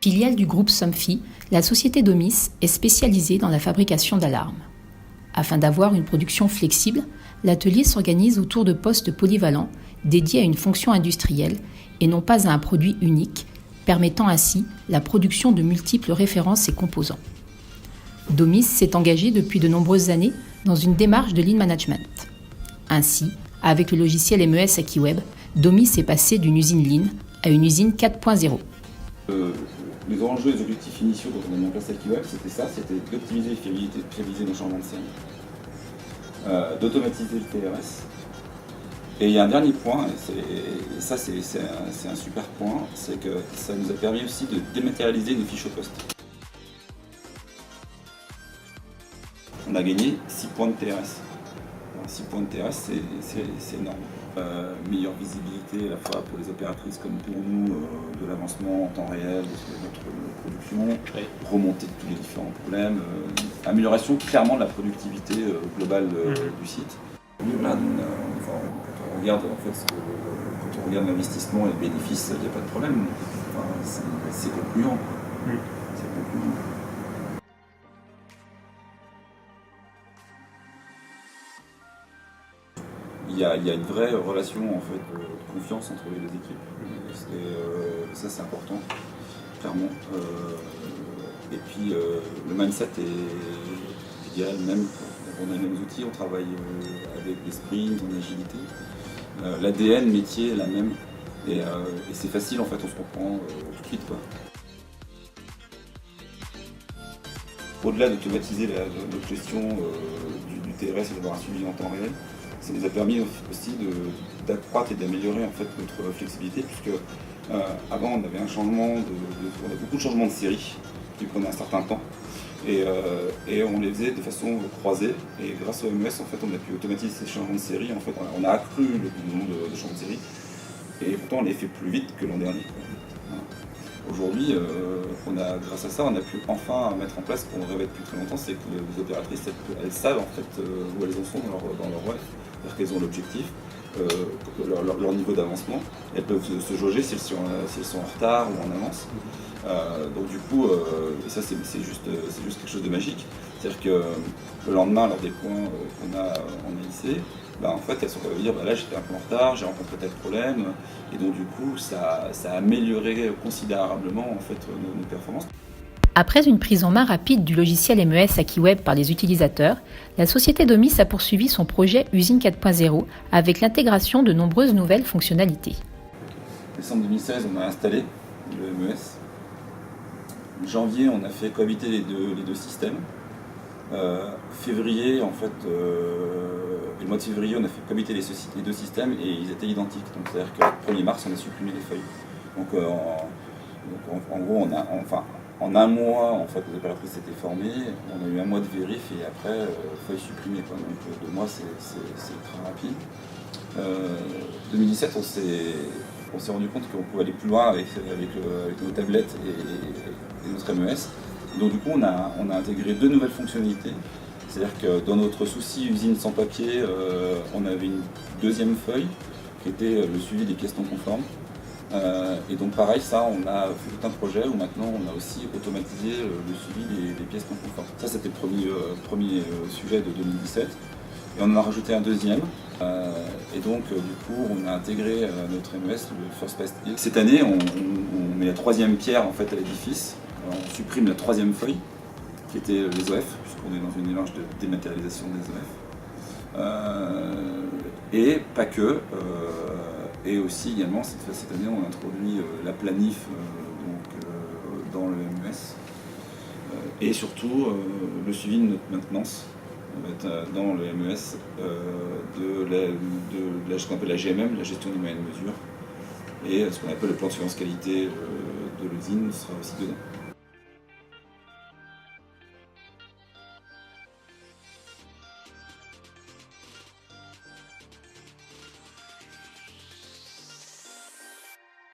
Filiale du groupe Somfy, la société Domis est spécialisée dans la fabrication d'alarmes. Afin d'avoir une production flexible, l'atelier s'organise autour de postes polyvalents dédiés à une fonction industrielle et non pas à un produit unique, permettant ainsi la production de multiples références et composants. Domis s'est engagé depuis de nombreuses années dans une démarche de lean management. Ainsi, avec le logiciel MES Akiweb, Domis est passé d'une usine lean à une usine 4.0. Les enjeux et les objectifs initiaux quand on a mis en place Akiweb, c'était ça, c'était d'optimiser et fiabiliser nos changements de série, d'automatiser le TRS. Et il y a un dernier point, et ça c'est un super point, c'est que ça nous a permis aussi de dématérialiser nos fiches au poste. On a gagné 6 points de TRS. 6 points de TRS, c'est énorme. Meilleure visibilité à la fois pour les opératrices comme pour nous, de l'avancement en temps réel de notre production, remontée de tous les différents problèmes, amélioration clairement de la productivité globale du site. Là, quand on regarde quand on regarde l'investissement et le bénéfice, il n'y a pas de problème. Enfin, c'est concluant. C'est concluant. Il y a une vraie relation en fait, de confiance entre les deux équipes. Ça c'est important, clairement. Et puis le mindset est, je dirais, le même. On a les mêmes outils, on travaille avec des sprints, en agilité. L'ADN métier est la même. Et c'est facile en fait, on se comprend tout de suite, quoi. Au-delà d'automatiser notre gestion du TRS et d'avoir un suivi en temps réel, ça nous a permis aussi d'accroître et d'améliorer en fait notre flexibilité, puisque avant on avait un changement on a beaucoup de changements de série qui prenaient un certain temps et on les faisait de façon croisée, et grâce au MES en fait on a pu automatiser ces changements de série. En fait on a accru le nombre de changements de série et pourtant on les fait plus vite que l'an dernier. Aujourd'hui, grâce à ça, on a pu enfin mettre en place ce qu'on rêvait depuis très longtemps, c'est que les opératrices, elles savent en fait où elles en sont dans leur web, c'est-à-dire qu'elles ont l'objectif, leur niveau d'avancement, elles peuvent se jauger si elles sont en retard ou en avance. Donc du coup, et ça c'est juste quelque chose de magique, c'est-à-dire que le lendemain, lors des points qu'on a en AIC, en fait, elles sont capables de dire là j'étais un peu en retard, j'ai rencontré tel problème, et donc du coup ça a amélioré considérablement en fait nos performances. Après une prise en main rapide du logiciel MES Akiweb par les utilisateurs, la société Domis a poursuivi son projet Usine 4.0 avec l'intégration de nombreuses nouvelles fonctionnalités. En décembre 2016, on a installé le MES. En janvier, on a fait cohabiter les deux systèmes. Février, en fait, et le mois de février, on a fait cohabiter les deux systèmes et ils étaient identiques. Donc c'est-à-dire que le 1er mars, on a supprimé les feuilles. Donc en gros, en un mois, en fait, les opératrices étaient formées, on a eu un mois de vérif et après, feuilles supprimées. Quoi. Donc 2 mois, c'est très rapide. 2017, on s'est rendu compte qu'on pouvait aller plus loin avec nos tablettes et notre MES. Donc du coup, on a intégré 2 nouvelles fonctionnalités. C'est-à-dire que dans notre souci usine sans papier, on avait une deuxième feuille qui était le suivi des pièces non conformes. Et donc pareil, ça, on a fait tout un projet où maintenant on a aussi automatisé le suivi des pièces non conformes. Ça, c'était le premier sujet de 2017. Et on en a rajouté un deuxième. Et donc du coup, on a intégré notre MES, le First Pass. Cette année, on met la 3e pierre en fait, à l'édifice. On supprime la 3e feuille, qui était les OF, puisqu'on est dans une démarche de dématérialisation des OF. Et pas que. Et aussi également, cette année, on introduit la planif dans le MES. Et surtout, le suivi de notre maintenance dans le MES de ce qu'on appelle la GMM, la gestion des moyens de mesure. Et ce qu'on appelle le plan de surveillance qualité de l'usine sera aussi dedans.